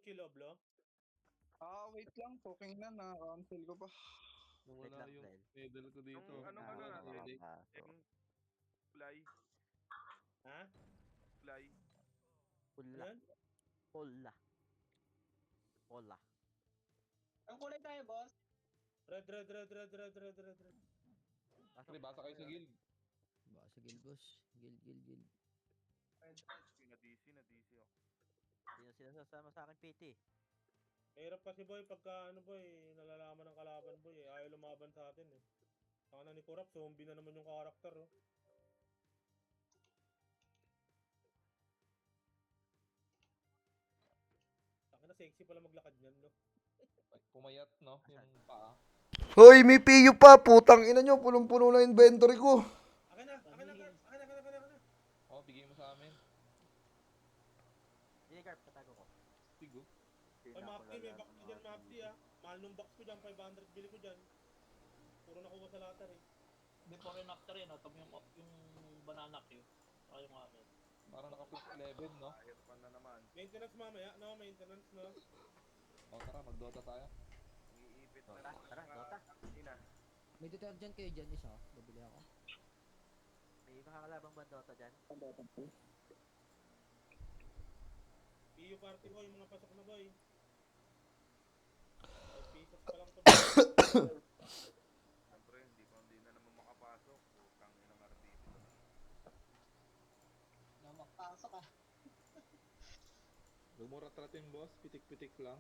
kill, Oblo? Wait lang. Cooking na. Na-cancel ko pa. Wait Nawala lang, yung Del. medal ko Nung dito. ano ka Ah, na, Nawala wala delay. pa. So, fly, Ha? fly. Ano pula. yan? Pula. Pula. Ang kulay tayo, boss. Red, red, red, red, red, red, red, red. Pre, basa kayo sa guild. Baka sa guild boss. Guild. Na-DC ako. Hindi na sila sasama sa akin, PT. Mahirap kasi boy, pagka ano boy, nalalaman ng kalaban boy eh. Ayaw lumaban sa atin eh. Saka na ni Kurap, zombie na naman yung karakter oh. Saka na sexy pala maglakad niyan no. Pumayat, no? Yung paa. Hoy, may PU pa. Putang ina nyo. Punong-puno na inventory ko. Akin na, akin na, akin na, akin na. Oh, bigay mo sa amin. Hindi, Carp, katago ko. Tigo. Oy, Mapti, may box ko dyan, Mapti ah. Mahal nung box ko dyan, 500 bili ko dyan. Puro nakuha sa latar eh. Before and after yun, tapos yung banana queue. Saka yung amin. Parang naka-plus 11, no? Ayos pa na naman. Maintenance mamaya, no? Maintenance, no? Oh, tara, mag-Dota tayo. Iipit Dota, na. tara, Dota. Ina. May detergent kayo dyan isa. Babili ako. May makakalabang ba Dota dyan? PU party boy, mga pasok na boy. 5 pesos pa lang to boy. Siyempre, hindi na naman makapasok. Putang ina RTP to. Na makapasok ah. Lumura-tratin, boss. Pitik-pitik lang.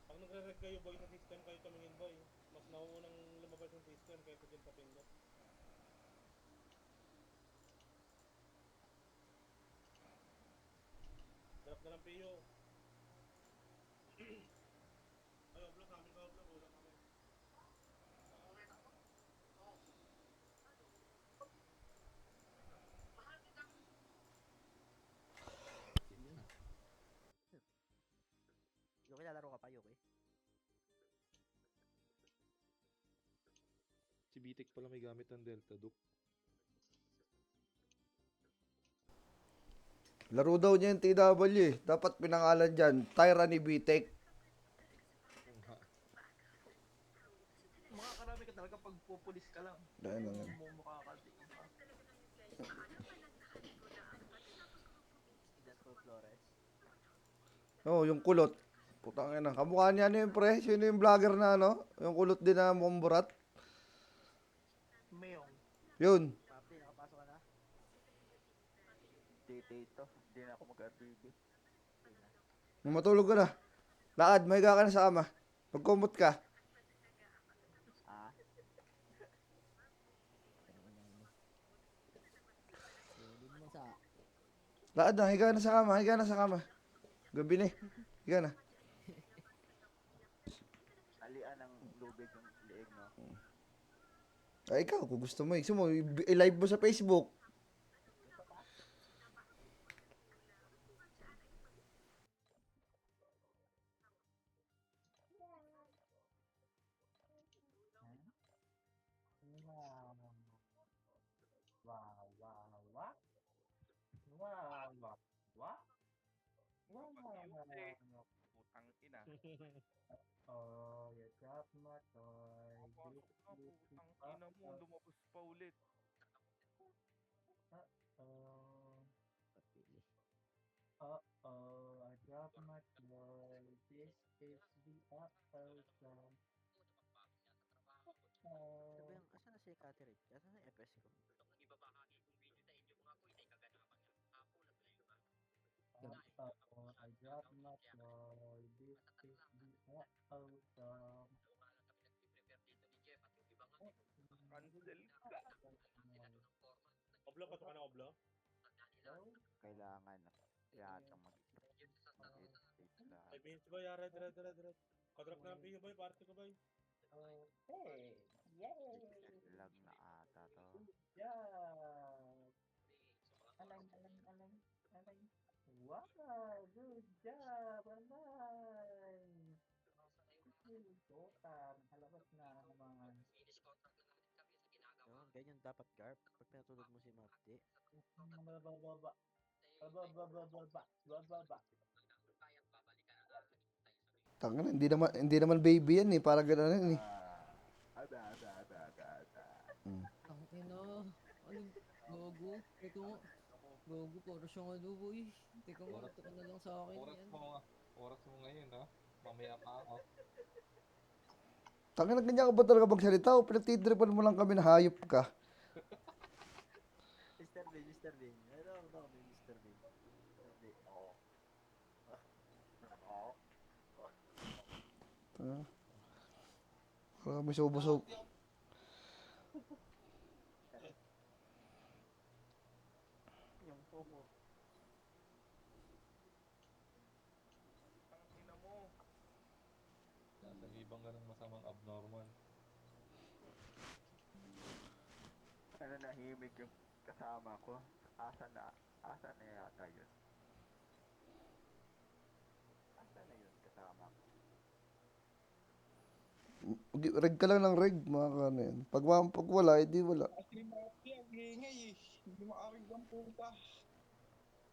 Pag nagre-red kayo boy sa system kayo tumingin boy. Mas nauunang lumabas yung system kaysa dyan sa pindot. Drop na lang PU. Ay, Oblo, sa amin ka Oblo, kulang kami. Yuki, lalaro ka pa, Yuki. Si Bitik pala may gamit ng Delta Duke. Laro daw niya yung TW eh. Dapat pinangalan dyan. Tyranny Bitek. Makakarami ka talaga pag pupulis ka lang. Dahil lang yan. Mumukha ka. Ilan po, Flores? Oh, yung kulot. Putang ina. Kamukha niya ano yung pre? Sino yung vlogger na ano? Yung kulot din na mukhang burat? Mayong. Yun. Mapti, nakapasok ka na? Dito. Hindi na ako mag-RTB. Nung matulog ka na. Lakad, mahiga ka na sa ama. Magkumot ka. Ah, Pwede mo sa... Lakad na, higa na sa kama. Higa na sa kama. Gabi na eh. Higa na. Alian ng lubid yung liig, no? Ay, ikaw, kung gusto mo, i-live mo sa Facebook. Putang ina. Oh, you got my toy. Papasok na, putang ina mo. Lumabas pa ulit. Oh, Papili. I got my toy. This is the apple jam. sabi yung, asan na si Catherine? Asan na yung FS ko? I got my toy. This is the apple jam. Cancel ka. Oblo, pasok ka na Oblo. Kailangan yatang mag-isip. 5 minutes boy, red, red, red, red. Padrop na lang PU boy, party ko boy. Okay. Yay! Lag na ata to. Yeah! Alang. Wow! Good job! Alang! Dota, nakalabas na naman. Yun, ganyan dapat, Garp. Pag pinatulog mo si Mapti. Mga bababa. Tangina, hindi naman baby yan eh, para gano'n yan eh. Ang ina. Anong gogo? Teka nga. Gogo, para siyang ano, boy. Teka nga, Oras- teka na lang sa akin Oras yan. mo, oras mo ngayon, ha? Mamaya pa ako. Tangina, ganyan ka ba talaga magsalita o pinagtitripan mo lang kami na hayop ka? Mr. Bean, Mr. Bean. Meron ako kami, Mr. Bean. Hindi. Oo. Oo. Wala kami subo-subo. Yung pomo. Ang ina mo. Nasa ibang ganang masamang abnormal. Ano, nahimik yung kasama ko. Asa na yata yun? Asa na yun kasama ko? Reg ka lang ng reg, mga ano yan. Pag wala, edi wala. Kasi Maki, ang ingay eh. Hindi maaring ang puta.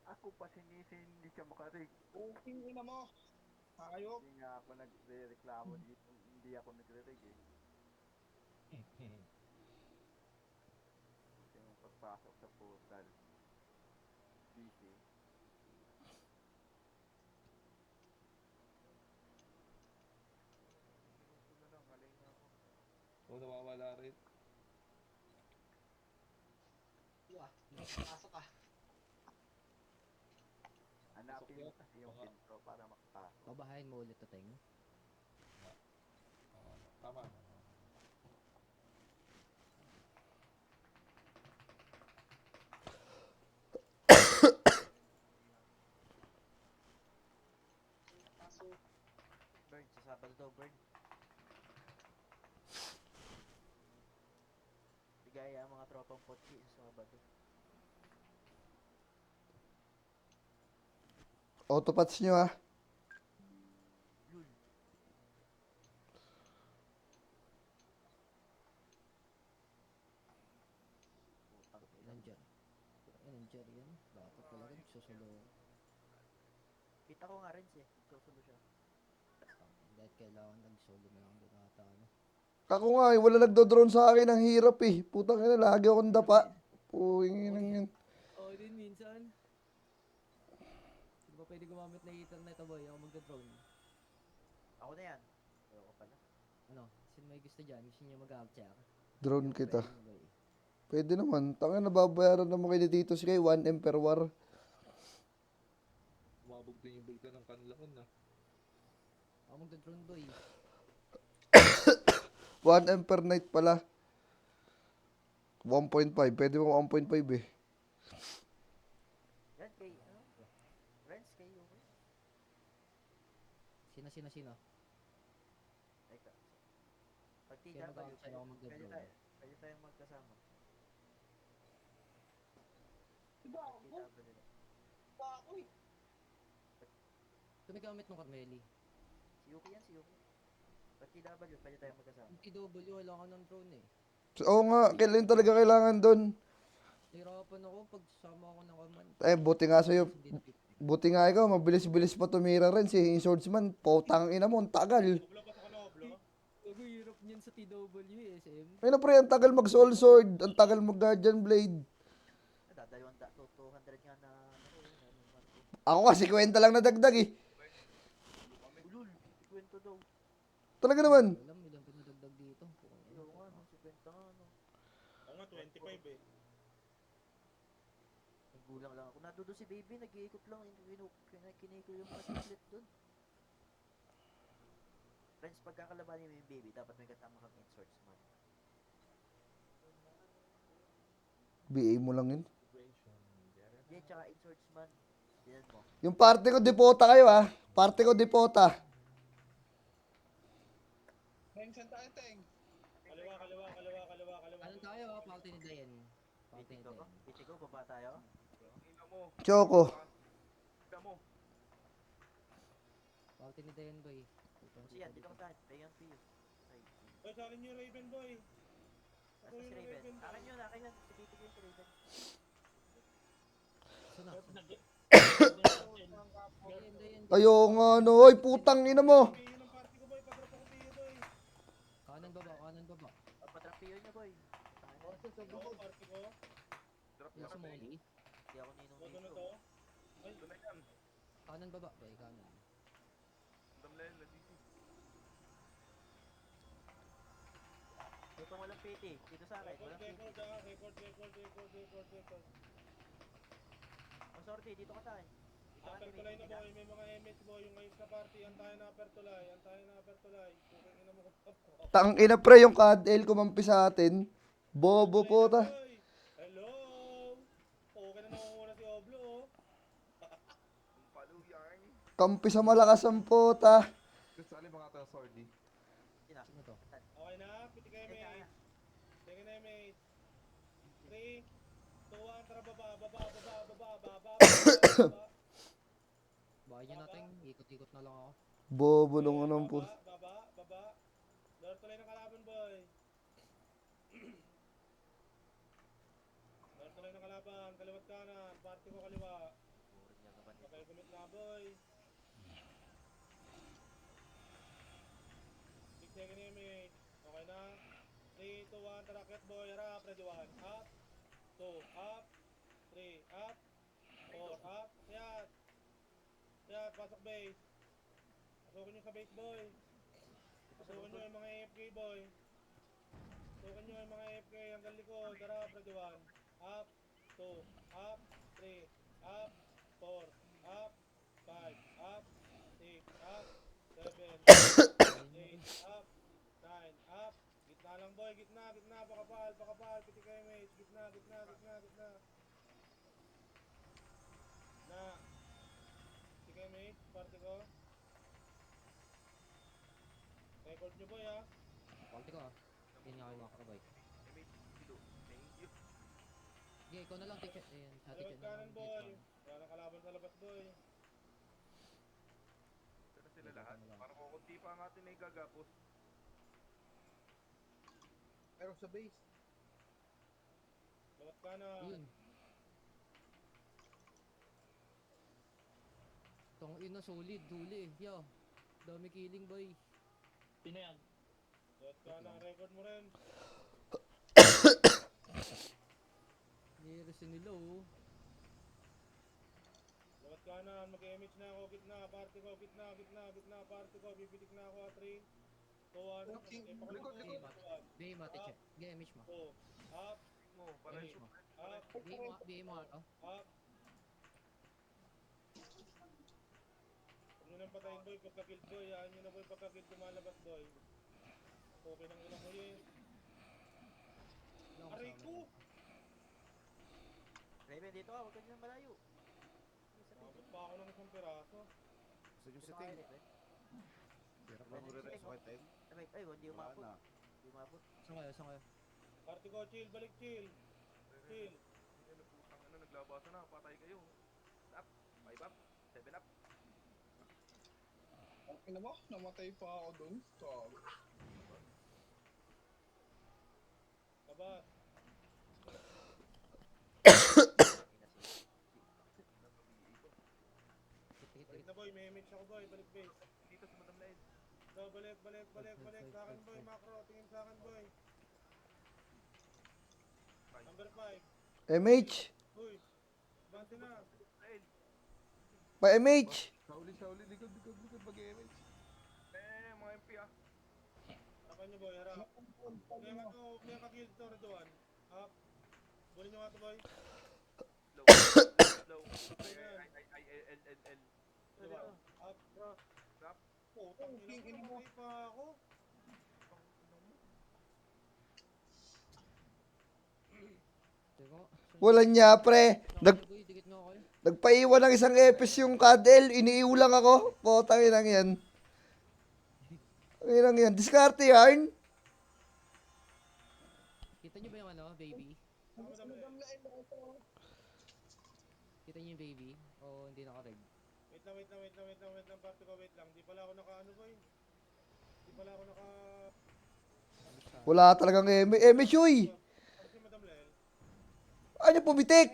Ako pa sinisin, hindi siya makarig. Okay, ina mo. Hayop. Hindi nga ako nagre-reklamo dito. Hindi ako nagre-rig eh. Kasi yung pagpasok sa portal. Busy. Ito na lang, halay na ako. O, nawawala rin. Pasok ka. Hanapin mo Pasok kasi yung Mga- pinto para makapasok. Babahayin mo ulit ito, Teng. Tama. Pasok. Bird, sa Sabado daw, Bird. Bigaya ang mga tropang potsi sa Sabado. Autopats nyo ha. Lul. Putang ina. Nandiyan. Nandiyan yan. Dapat talaga nagsusulo. Kita ko nga rin siya. Susulo siya. Dahil kailangan nag-solo na lang doon ata, ano. Ako nga eh, wala nagdo-drone sa akin, ang hirap eh. Putang ina, lagi akong dapa. Puwing ina yan. Oo din minsan. Hindi ba pwede gumamit na internet, boy? Ako magda-drone. Ako na yan. Ayoko pala. Ano? Sino may gusto dyan? Gusto niya mag-outcheck? Drone kita. Pwede, boy. Pwede naman. Tanga nababayaran naman kayo dito si kay 1 M per war. Umabog din yung bulkan ng kanlaon, ha? Ako magda-drone, boy. 1 M per night pala. 1.5. Pwede mo 1.5 eh. Yan kay, ano? Friends kay Yuki. Sino? Teka. Pag Kaya TW, mag-outcheck ako magda-drone. pwede tayong magkasama. Diba Pag ako? TW nila. Diba ako eh. Ito may gamit ng Carmeli. Si Yuki yan, si Yuki. Pag TW, pwede tayong magkasama. Yung TW, wala ka ng drone eh. Oo nga, kailan talaga kailangan doon. Nahirapan ako pag sama ako ng command. Buti nga sa'yo. Hindi na fit. Buti nga ikaw, mabilis-bilis pa tumira rin si swordsman. Potang ina mo, ang tagal. Oblo, pasok ka na, oblo. Gago, hirap niyan sa TW, SM. Ay na pre, ang tagal mag soul sword. Ang tagal mag guardian blade. Dadalawang 200 nga na, ano, nanuman ko. Ako kasi kwenta lang nadagdag eh. Ulul, ikwento daw. Talaga naman. Alam, ilang pinadagdag dito. Ayaw nga, no, si Kwenta nga, no. Ako nga, 25 eh. Naggulang lang ako. Nadudo si baby, nag-iikot lang. Kiniko yung mga split dun. Friends, pagkakalabanin mo yung baby, dapat may kasama kang swordsman. BA mo lang yun. Yan, tsaka swordsman. Tignan mo. Yung party ko, depota kayo ah. Party ko, depota. Mention tayo, Teng. Kaliwa. Anong tayo ha? Party ni Dayan. Party ni Pitigo ko? Dayan. Pitigo, baba tayo? Ang ina mo. Choco. Ina mo. Party ni Dayan, boy. Kasi yan, dito ko tayo. Payan to you. Ay, Boy, salin niyo yung Raven, boy. nasa si Raven. Akin yun. Si Pitigo yung si Raven. Saan na? Ayo nga no. Oy, putang ina mo. Piyo ng party ko boy, pag-drop ako piyo boy. Kanan baba, kanan baba. Patrapiyo niyo, boy. Oo, party ko. Drop Wala na sa kasi. Molly. Hindi ako ninong Boto na dito. to. Ito na yan. Kanan baba, boy, kanan. Damlayan, lasisi. Ito walang piti. Dito sa akin, Record, walang piti. record ah. Record. O, sorry, dito ka tayo. Dito ka Apertulay na tayo. boy, may mga MH boy, yung ayos na party, antayin na apertulay. Pukay ina mo ko. Tang ina pre yung kadel kumampi sa atin. Bobo po ta. Boy. Hello! Okay na nakukuna si Oblo oh. Ang paluyang. Kampi sa malakas ang puta. Kasali mga tayo sordi. Sino to? Okay na, piti kayo mate. Sige na mate. 3, 2, 1, tara baba. Bahay niya natin, ikot-ikot na lang ako. Bobo nung anong po. Baba. Lord tuloy ng kalaban boy. Lord tuloy ng kalaban, kaliwat kanan, party ko kaliwa. Okay, gumit na boy. 6 second mate. Okay na. 3, 2, 1, tara ket boy, harap, ready 1. Up, 2, up, 3, up, 4, up, yat. Yat, pasok base. Pasukin nyo sa base boy. Pasukin nyo yung mga AFK boy. Pasukin nyo yung mga AFK hanggang likod. Harap, ready 1. Up, 2, up, 3, up, 4, up, 5, up, 6, up, 7, 8, up, 9, up. Gitna lang boy, gitna, pakapal, piti kayo mate. Gitna. Na. Piti kayo mate, party ko. Record nyo boy ha. Party ko ah. Hindi nga kayo makakarabay. Thank you. Okay, ikaw na lang, teacher. Ayan, sa Kaliwat teacher na kanan lang. boy. Wala nang kalaban sa labas boy. Ito na sila lahat. Parang kukunti pa ang atin na igagapos. Pero sa base. Kaliwat kanan. Ayun. Tong ina, solid, huli. Yo, dami killing boy. Sino yan? Kaliwat kanan, record mo rin. Nire nila oh. Kaliwat kanan, mag-image na ako. Gitna, party ko. Party ko. Bibitik na ako 3, 2, 1. Game mo, teacher. Game mo. 2, up, Oh, parang Game mo. up, Game mo ato. up. Huwag nyo nang patayin boy, pagka-guild boy. Hayaan nyo na boy, pagka-guild lumalabas boy. Okay nang ina mo yun. Aray ko! Raven, dito ka. Huwag ka nyo malayo. Mabot pa ako ng isang piraso. Gusto nyo setting? Ay, hindi umabot. Hindi umabot. Saan kayo? Party ko, chill, balik chill. Chill. Hindi na putang ano, naglabasan na. Patay kayo. Up, 5 up, 7 up. Ang ina mo, namatay pa ako dun. Kabat. Balik na boy, may image ako boy, balik base. Dito sa Madam Laid. So, balik. Sa akin boy, macro, tingin sa akin boy. Number 5. MH. Uy, bante na. Pa MH. Sauli, likod, mag-image. Mga MP ah. Tapan nyo boy, harap. Kaya ka-guild to, Reduan. Up. Bulin nyo nga to boy. Slow. L. Reduan. Up. Drop. Putang ina mo, patay pa ako. Teka. Wala niya pre. Boy, dikit nga kayo. Nagpaiwan ng isang epis yung kadel. Iniiulang ako. Potang inang yan. Ang inang yan. Diskarte yarn. Kita niyo ba yung ano, baby? Kita niyo yung baby? O hindi naka-reg? Wait lang, party ko, wait lang. Di pala ako naka-ano boy. Di pala ako naka... Wala talagang MH uy. Ano si Madam Lel? Ano pumitik?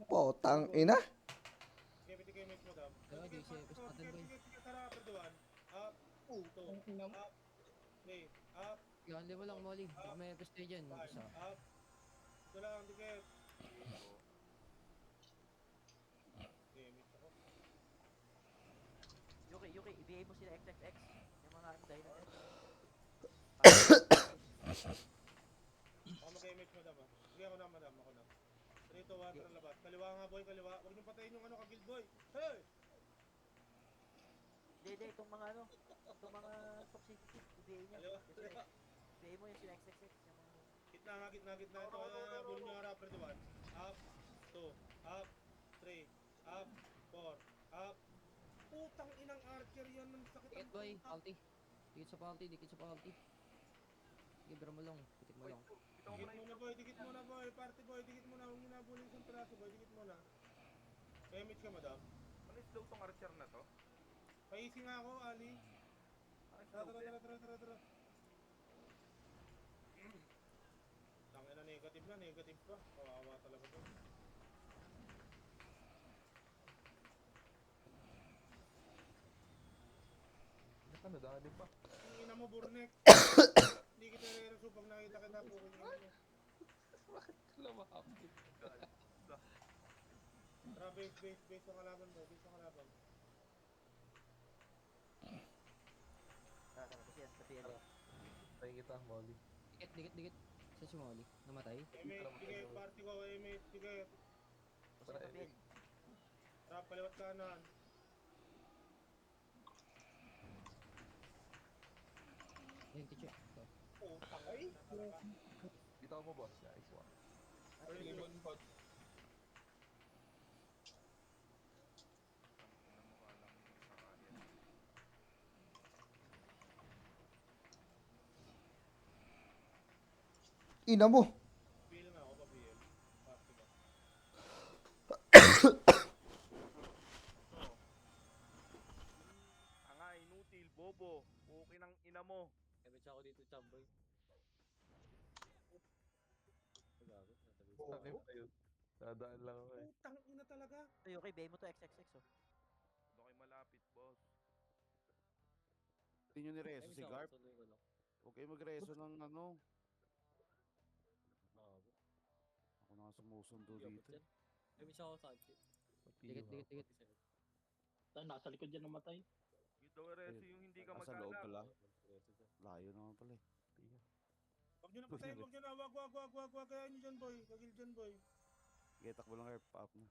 Potang ina. Okay, piti kayo mate, Madam. Kaya di si Epes natin boy. Sige, tara, Preduan. Up, Oh, 2, ang ina mo. up, 3, up, Yan, mo lang Molly. Baka may Epes tayo dyan. 5, Isa. up. Ito lang, dikit. Gamit ako. Yuki, ibigay mo sila XXX. Yung mga dahilan yan. Ako mag-image madam ah. Sige ako na madam, ako na. 3, 2, 1, tara labas. Kaliwa nga boy, kaliwa. Huwag niyo patayin yung ano, ka-guild boy. Hey! Hindi, itong mga ano, itong mga toxicity, ibigay niya. Kaliwa, kaliwa. Ibigay mo yung sila XXX. Yung mga... Gitna. Ito, bulong nyo harap, ready 1. Up, 2, up, 3, up, 4, up. Putang inang archer yan ng sakit Dikit ang boy, puta. palti. Dikit sa palti. Sige, bira mo lang. Dikit mo lang. Dikit mo na boy, party boy, dikit mo na. Huwag nyo na bulong isang piraso boy, dikit mo na. Damage ka madam. Ano yung slow tong archer na to? Paisi nga ako, Ali. Tara. Tangin na negative pa. Kawawa talaga to. Ano, dali pa. Ang ina mo, Burnek. Hindi kita re-reso pag nakita kita po. Bakit lumahapit? Tara, base ang kalaban mo. Base ang kalaban. Kasi yan. Tayo kita, Molly. Dikit. Sa si Molly. Namatay. Sige, party ko, sige. Tara, eh. Tara, paliwat kanan. Ayun, teacher. Ito. Oh, tangay. Bitaw mo, boss. Nice one. Lemon bot. Ang ina mo ka lang sa kanya. Ina mo. Pili na ako, pabil. Party ko. Anga, inutil, bobo. Okay ng ina mo. Damage ako dito, chamboy. Sakit na yun. Dadaan lang ako eh. Putang ina talaga. Yuki, ibigay mo to XXX oh. Doon kayo malapit, boss. Hindi nyo nireso si Garp. Huwag kayo magreso ng ano. Ako na nga sumusundo dito. Damage ako sa akin. Dikit. Nasa likod yan namatay. Yung daw reso yung hindi ka Nasa loob mag-alak. pala. Layo naman pala eh. Huwag nyo na patayin, huwag nyo na. Wag. Kaya nyo dyan, boy. Kagil dyan, boy. Sige, takbo lang Garp. Up na.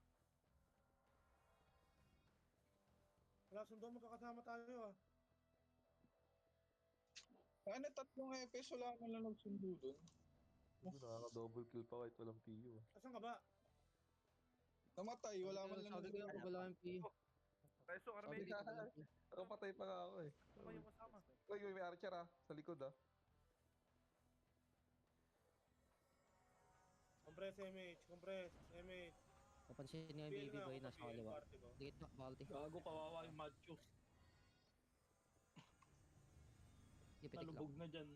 Wala, sundo, magkakasama tayo ah. Ano, tatlong Epes, wala ka lang nagsundo dun. Nakaka-double kill pa kahit walang PU. Asan ka ba? Namatay, wala man lang Sabi ko yung wala yung PU. Reso, Sabi Armenic. ka, ako patay pa nga ako eh. Ano ba yung kasama? Uy, may archer ah. Sa likod ah. Compress, MH. Papansin nga yung Pili BB na boy ako, nasa pabil, kaliwa. party ko. Dikit na, palti. Gago, kawawa yung macho. Ipitik lang. Nalubog na dyan.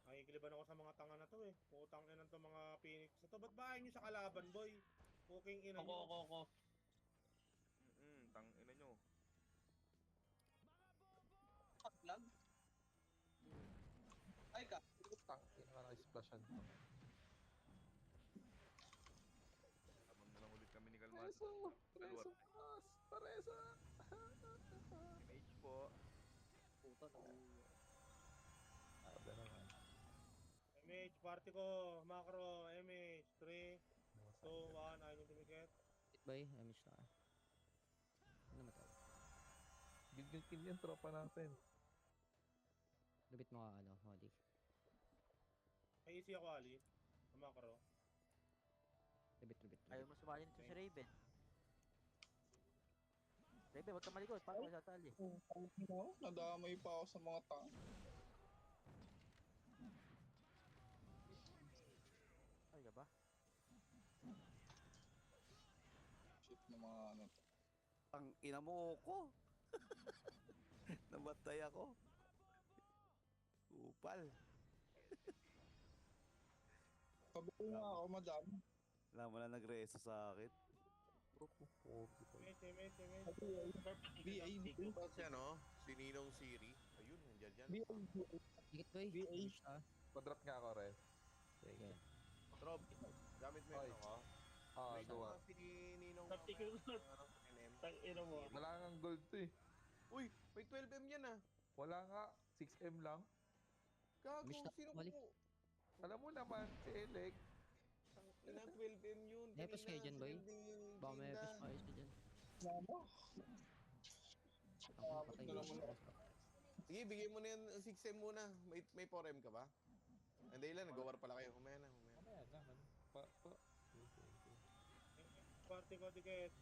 Nakikiliban ako sa mga tanga na to eh. Putang ina to mga Phoenix. Ito, ba't bahay nyo sa kalaban, boy? Puking ina nyo. Ako. Tang ina nyo. Lag? Ay ka. Tang, naka-splashan. Tabang na lang ulit kami ni Kalmado. Preso! Preso! Boss! Preso! Image po. Puta, Sabi naman. MH, party ko. Macro, MH. 3, 2, 1. Ayaw nyo dumikit. Dikit boy, damage na. Namatay. Gil yan, tropa natin. Lubit mo nga ano, Molly. Ay, easy ako, Ali. Macro. Lubit. Ayaw mo sumali nito si Raven. Raven, huwag ka malikot. Paano ka sa tali? No, nadamay pa ako sa mga tao. Ay ka ba? Shit na mga ano. Ang ina mo ko. Namatay ako. Upal. Kabili nga ako, madam. Wala mo na nagreso sa akin. Pro po. 45. Image. BA, Si ano? Si Ninong Siri. Ayun, nandiyan yan. Dikit boy. BA. Image tayo. Pa-drop nga ako rin. Thank you. Yan. Trop, gamit mo Oy. yun ako. Ah, May gawa. si Ninong Particular. ano, NM. Tangina mo. Wala nga gold to eh. Uy, may 12M yan ah. Wala nga. 6M lang. Gago, Miss na- sino mali. ko? Alam mo naman, si Elec. Ina 12M yun. May epis kayo dyan, boy? Baka may epis pa kayo dyan. Ano? Ako patay na naman yun. Sige, bigay mo na yan 6M muna. May 4M ka ba? Hindi lang, nag-war pala kayo. Humaya na. Mamaya na. Ano? Pa. Thank you. Party ko dikit.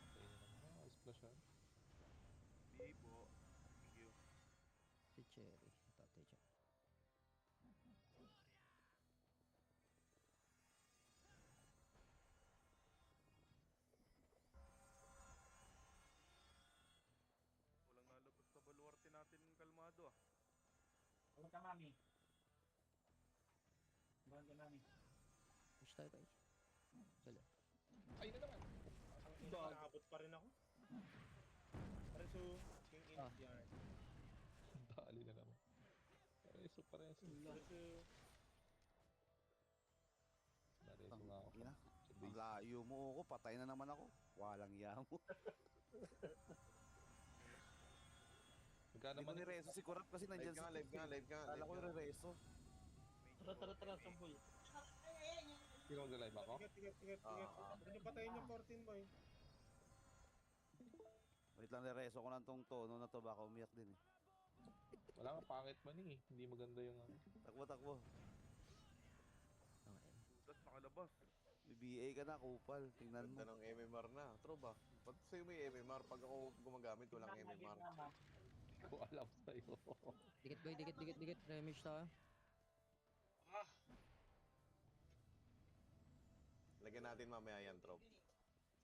Okay na naman. Ah, splash yan. BA po. Thank you. Si Cherry. Tatay siya. Walang nalabas sa baluarte natin ng kalmado ah. Huwag ka, mami. Huwag ka, mami. Push tayo boy. Wala. Ay na naman. Naabot pa rin ako. Preso, King in Ah. yard. Dali na naman. Pareso. Preso, Nareso nga ako. Ina, Sa ang base. layo mo ako. Patay na naman ako. Walang iya mo. Magkano Hindi mo naman nireso si Kurap kasi nandyan sa live ka. Kala ko nireso. Tara, samboy. Sino mag-live ako? Tigat. Ah. Ano patayin yung 14 boy? Wait lang, nireso ko lang tong tono na to. Baka umiyak din eh. Wala nga, pangit man eh. Hindi maganda yung ano. Takbo. Tangin. Butas nakalabas. May BA ka na, kupal. Tingnan mo. Ganda ng MMR na. True ba? Pag sa'yo may MMR, pag ako gumagamit, walang MMR. Hindi ko alam sa'yo. Dikit boy. Dikit. Remage tayo. Lagyan natin mamaya yan, Trop.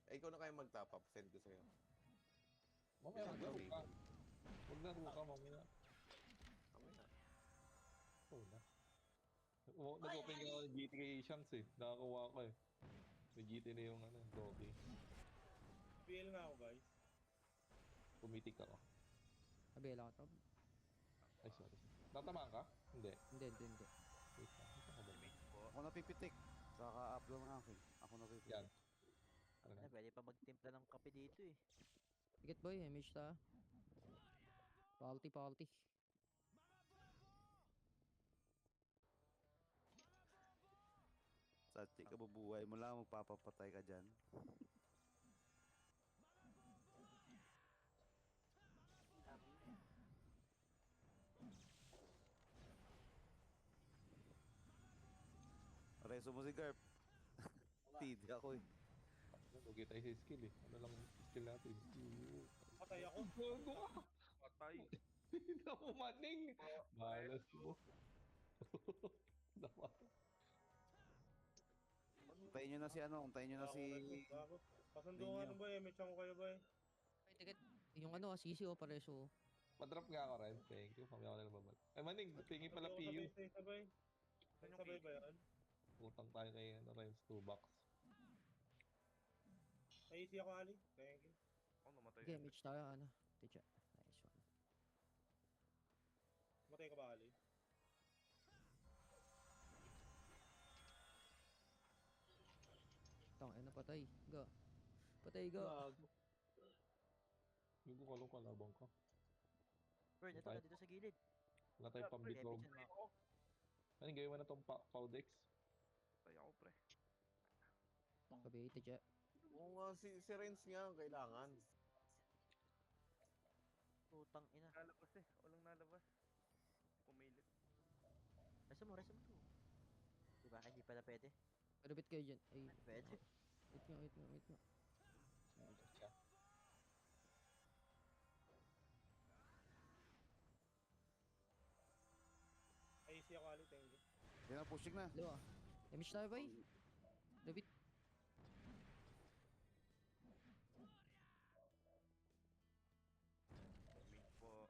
Eh, ikaw na kayo mag-top up. Send ko sa'yo. Mamaya, maglaro ka. Maglaro ka mamaya. Mamaya. Oo na. Nag-open ka ako ng GTA Shanks eh. Nakakuha ko eh. May GT na yung ano, Doggy. PL nga ako guys. Pumitik ako. Abela ka to. Ay, sorry. Tatamaan ka? Hindi. Hindi. Wait lang. Ito ka ba? Image po. Ako napipitik. Kaka-upload ng akin. Ako napipitik. Yan. Ano na? Pwede pa magtimpla ng kape dito eh. Dikit boy. Image tayo. Palti. Sa kabubuhay mo lang, magpapapatay ka dyan. Reso mo si Garp. Tidi ako eh. Lugi tayo sa skill eh. Ano lang skill natin? Patay ako. Gago ka! Patay. Hindi na umaning! Balas mo. Dapat. Untayin nyo na si ano, untayin nyo na si... Gago. Pasundungan boy, may chang ko kayo boy. Boy, dikit. Yung ano, sisi o pareso. Pa-drop nga ako rin. Thank you. Mamaya ko na lumabas. Ay, maning. Tingin pala PU. Sabay. Sabay ba yan? Utang tayo kay ano, Renz 2 box. Ay, easy ako Ali. Thank you. Ako namatay. Okay, image tayo. Ano? Ticha. Nice one. Matay ka ba Ali? Tangin na patay. Ga. Patay ga. Yung kalong kalabang ka. Bro, ito na dito sa gilid. Wala tayong pambitog. Anong gawin mo na tong Powdex? Patay ako pre. Kabi, ticha. Oo nga, si Renz nga, kailangan. Putang ina. Nalabas eh. Walang nalabas. Pumilit. Resa mo to. Diba? Hindi pala pwede. Parabit kayo dyan. Ay. Pwede. Wait nga. Siya. Ay, easy ako Ali. Thank you. Yan na, pushing na. Dalawa. Image tayo boy. David. Image po.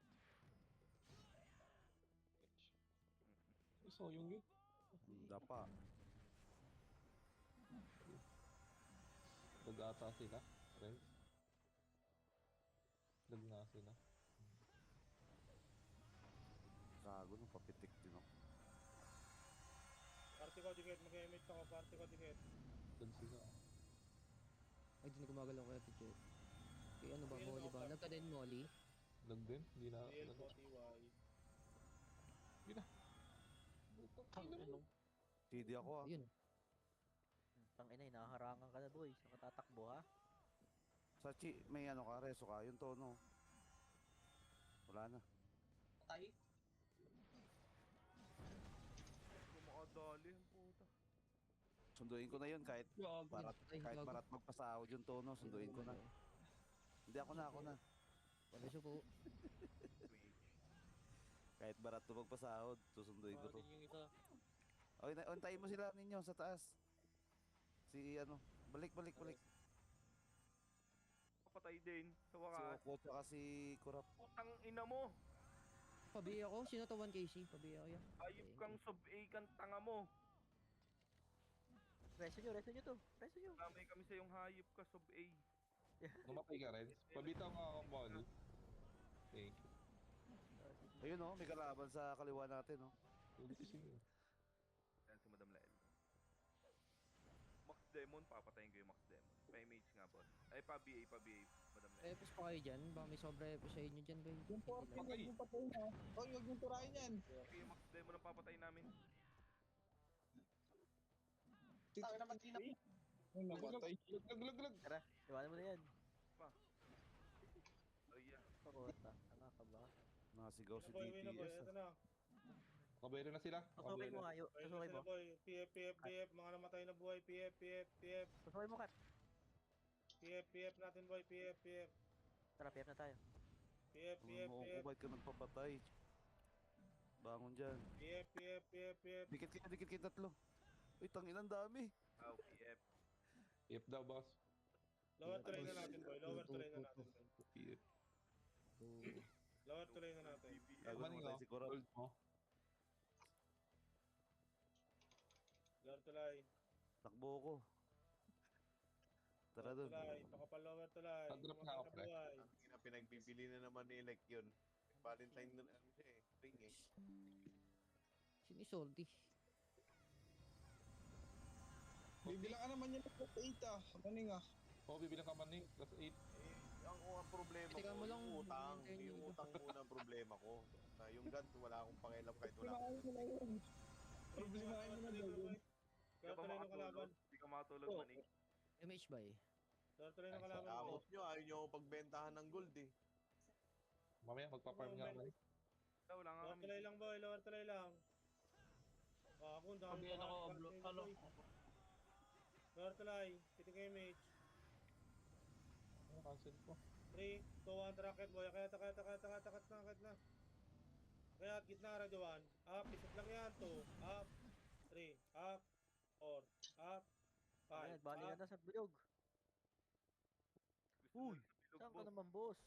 So, yung yun. Dapa. Lag ata sila. Friends. Lag nga sila. Gago no, papitik din ako. Party ko, dikit. Mag-image ako. Party ko, dikit. Lag sila. Ay, di na gumagalaw kaya ito, Jet. Eh, ano ba, Ayun, Molly ba? okay. Lag ka din, Molly? Lag din. Hindi na. DL Lag. po, TY. Hindi na. Tang ino. CD ako ah. Ayun. Tang ina, nahaharangan ka na boy. Sa katatakbo ha. Sa may ano ka, reso ka, yung tono. Wala na. Tay. Kumakadali ang puta. Sunduin ko na yun kahit Gago. barat, Ay, kahit gago. barat magpasahod yung tono, sunduin ko na. Hindi ako na. Wala siya po. Kahit barat to magpasahod, susunduin ko to. Yung isa. Okay, antayin mo sila ninyo sa taas. Si ano, balik. Papatay din. Sa Si wakas. Oko tsaka si Kurap. Putang ina mo. Pabiya ako. Sino to 1KC? Pabiya ko yan. Ayop kang sub-A kang tanga mo. Reso nyo to. Reso nyo. Kamay kami sa yung hayop ka sub-A. Namatay ka rin. Pabitaw nga akong Molly. Thank you. Ayun oh, may kalaban sa kaliwa natin oh. Ulitin yun. Yan si Madam Lael. Max Demon, papatayin ko yung Max Demon. Pa-image nga boss. Ay, pa-BA, Madam Lael. Epos pa kayo dyan? Baka may sobra epos sa inyo dyan, boy. Yung 40, huwag yung patayin ha. Oy, huwag yung turahin yan. Sige, yung Max Demon ang papatayin namin. Tangin naman din ako. Ay, nabatay. Lag. Tara, iwanan mo na yan. Oh yeah. Pakota. Tanga ka ba? Nakasigaw si Boy, win na boy. DPS Ito ah. na. Kabelo na sila. Susukay mo nga. Ayun na Susukay mo. sila boy. PF. Mga namatay na buhay. PF. Susukay mo kat. PF natin boy. PF. Tara, PF na tayo. PF. Ano mo, ba't ka nagpapatay? Bangon dyan. PF. Dikit kayo tatlo. Uy, tangin ang dami. Oh, PF. If daw, boss. Lower tuloy na natin boy. Lower tuloy na natin. If. Lower tuloy na natin. Gago Maning namatay oh. si Kurap. Gold mo. Lower tuloy. Takbo ko. Tara dun. Pakapal lower tuloy. Pag-drop na ako, pre. Ang pinagbibili na naman ni Elec yun. Valentine na ano siya eh. Ring eh. Sino yung salty? Bibilang ka naman yan ng +8 ah. Maning ah. Oo, bibilang ka man Plus 8. Ang problema Teka ko, mo lang, yung utang. hintayin Yung yung utang muna ang problema ko. Yung gun, wala akong pakialam kahit wala akong Problemahin mo na yun. Problemahin mo na yun. Di ka ba Lower tuloy ng makatulog? kalaban. Di ka makatulog, Oh. manig. MH ba eh? Lower tuloy ng Ay, kalaban boy. Takot nyo, ayaw nyo ako pagbentahan ng gold eh. Mamaya magpa-farm nga ako. Wala nga Lower kami. tuloy lang boy. Lower tuloy lang. Ako, dami Pabiyan ako. Ano? Lower tuloy. Pitik kayo mage. Cancel ko. 3, 2, 1, rocket boy. Kaya na. Kaya gitna, radyo 1. Up, isip lang yan. 2, up. 3, up. 4, up. 5, Ayan, bali up. ka na sa bilog. Uy, Bilog saan mo. ka naman boss?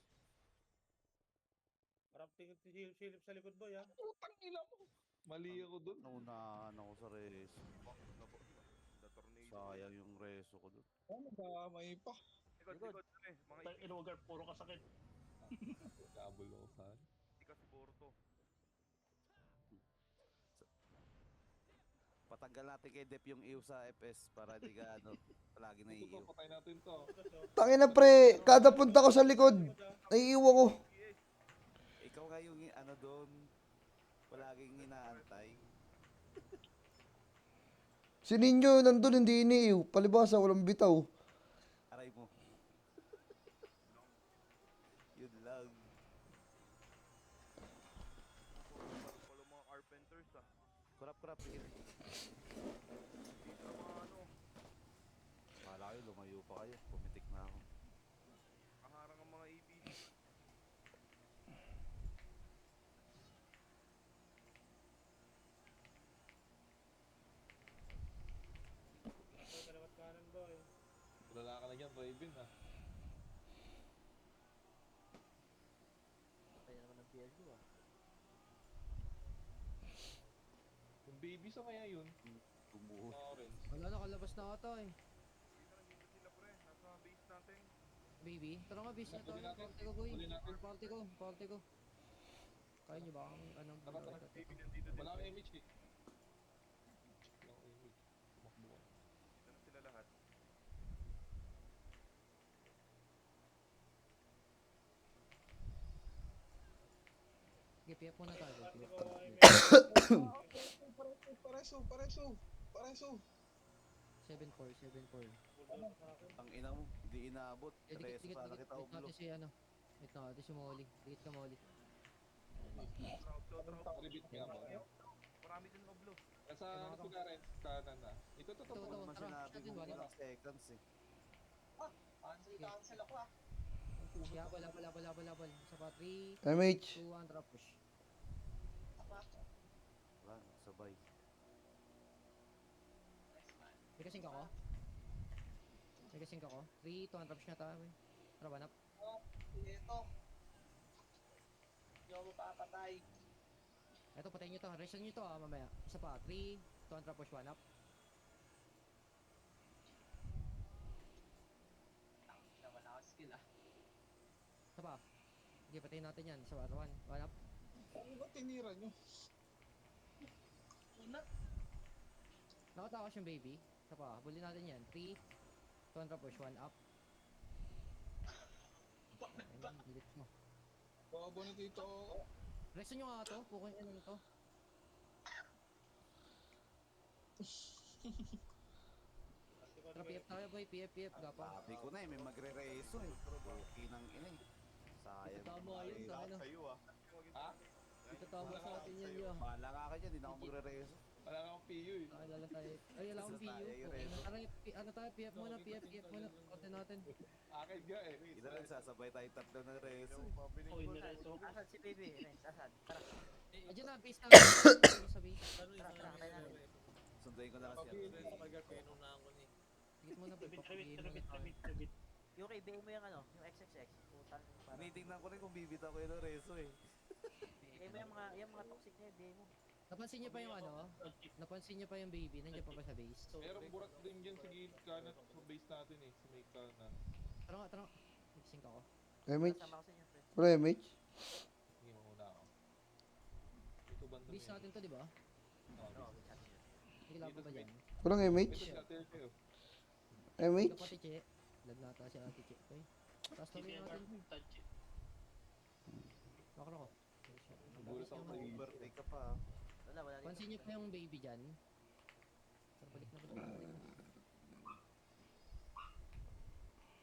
Parang tingin si Silip sa likod boy ha. Putang ina mo. Mali ako dun. Naunahan ako sa reso. The tornado. Sayang yung reso ko dun. Ano ba, may pa. Likod. Mga Tay Inugar, puro kasakit. Kabul ako saan. ikas porto. Patanggal natin kay Dep yung iyo sa FS para di ka ano, palagi na Ito, iyo. patay natin to. Tangina pre, kada punta ko sa likod, naiiwa ko. Ikaw nga yung ano doon, palaging inaantay. Si Ninyo nandun, hindi iniiw. Palibasa, walang bitaw. Aray mo. Yun lang. Palo mga carpenters ah. Kurap, sige. Dito mga ano. Kala kayo, lumayo pa kayo. Pumitik na ako. Kaharang ang mga AP. Boy, kalawat kanan boy. Wala ka na dyan, Raven ah. Kaya naman ng PLU ah. Yung baby sa kaya yun. Gumuho. Mga orange. Wala, nakalabas na ata eh. Dito nandito sila pre. Nasa baby. Tara nga, base niya Huli tayo. natin. Party ko, boy. Huli natin. Party ko. Kaya niyo ba ang anong Tara, tara. Baby nandito din. Wala akong image eh. Wala akong image. Tumakbo ka. Dito na sila lahat. Sige, PF muna tayo. Party PF. ko ay Pareso. 7-4, 7-4. bulldog sa akin. Ang ina mo, hindi inaabot. Eh, Reso sana kita dikit ublo. natin si ano. Wait na, natin si Molly. Dikit ka, Molly. Trap. Ribit nga ba? Marami din oblo. Nasa ano sila rin? Kanan na. Ito, Ito, Ano naman tara, sinabi natin, ko wala. ilang seconds eh. Cancel ako ah. Kaya bala. Isa pa, 3, MH. 2, 1, drop push. Wala, sabay. May kasing ka ko? 3, 2, 1, drop push na tayo. Tara, banap. Ito. Hindi ako mapapatay. Eto, patayin nyo to. Restan nyo to mamaya. Isa pa, 3, 2, 1, drop push, one up. Wala ako skill ah. Isa pa. Sige, patayin natin yan. Isa pa, 1 up. Ano ba tinira nyo? Nakatakas yung baby. Isa pa, habulin natin yan. 3, 2, 1, drop push, one up. Ayun, delete mo. Bobo na dito. Restan nyo nga to. Pukunin nyo na to. Party ko Tara, ni PF tayo, boy. PF. Gapa. Sabi ko na eh, may magre-reso eh. Okay ng ina eh. Sayang. Tama yun, Reso. tayo na. Sa'yo ah. Ha? Ito tama sa atin yan, yo. Bahala ka ka dyan, hindi na ako magre-reso. Wala akong PU eh. Alala tayo. Ay, wala akong PU. Okay na. Tara, ano tayo? PF muna. Konti natin. Akin nga eh. Ina rin, sasabay tayo tatlo ng reso eh. Oh, inireso. Asan si baby? Asan? Tara. Ayun na, base natin. Sa base. Tara, kaya natin. Sunduin ko na kasi yan. Tigit muna, boy. Papagigin muna tayo. Tribit. Yung kay mo yung ano, yung XXX. Utang para. Tinitingnan ko rin kung bibitaw ko yun ng reso eh. Bigay mo yung mga toxic niya, bigay mo. Napansin niyo pa yung ano? Napansin niyo pa yung baby? Nandiyan pa ba sa base? Merong burak din dyan sa gilid kanan sa base natin eh. Sa may kanan. Tara. Mixing ako. MH. Kasama ko sa inyo, pre. Pro MH. Hindi mo muna ako. Ito banda Base natin to, di ba? Oo, may chat niya. Hindi laban ba dyan? Kurang Ito MH. siya, tayo kayo. MH. Ito pati Che. Lag nata si Ate Che. Okay. Tapos tuloy natin. Touch it. Ako. Nagulat ako sa iyo. Birthday ka pa. Wala dito. Pansin niyo pa yung baby dyan. Tara, balik na.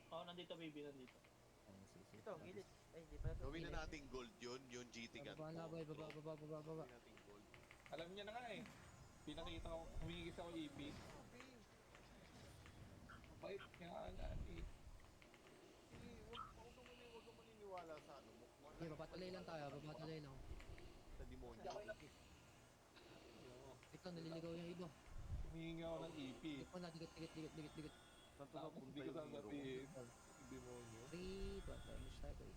Oh, nandito baby, nandito. Sige. Ito, gilid. Ay, hindi pa ito. Gawin na natin gold yun, yung GT gun. Baba na, boy. Baba. Gawin natin gold. Alam niya na nga eh. Pinakita ko, humingi sa ako EP. Bait nga nga eh. Huwag ka maniniwala sa ano mo. Okay, babatuloy lang tayo. Babatuloy lang. Sa demonyo. Ito, naliligaw yung iba. Humingi ako ng EP. Ito na, dikit. Saan to Tapos hindi napunta ko yung hero? sasabihin. Demonyo. 3, 2, 1, damage tayo, boy.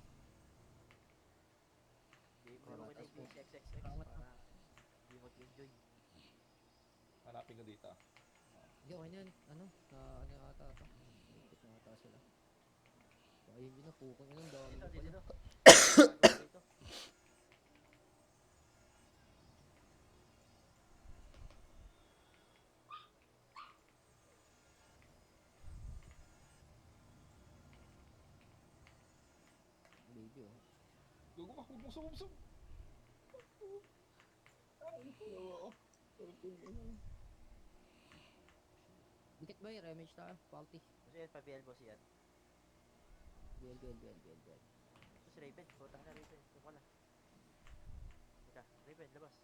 Puro ko na yung XXX Pangat na. para hindi mag-enjoy. Hanapin ko dito. Hindi, okay na yan. Ano ata ito. Ikot na ata sila. Ayun yun na, pukon yun. Ang dami Dito, na pala. dito. Baby, oh. Gago ka, huwag mong sumubsub. Dikit ba yung remage tayo? Palti. Kasi yan, pa-BL boss yan. BL. Ito si Raven. Putang na Raven. Ito pala. Teka, Raven, labas.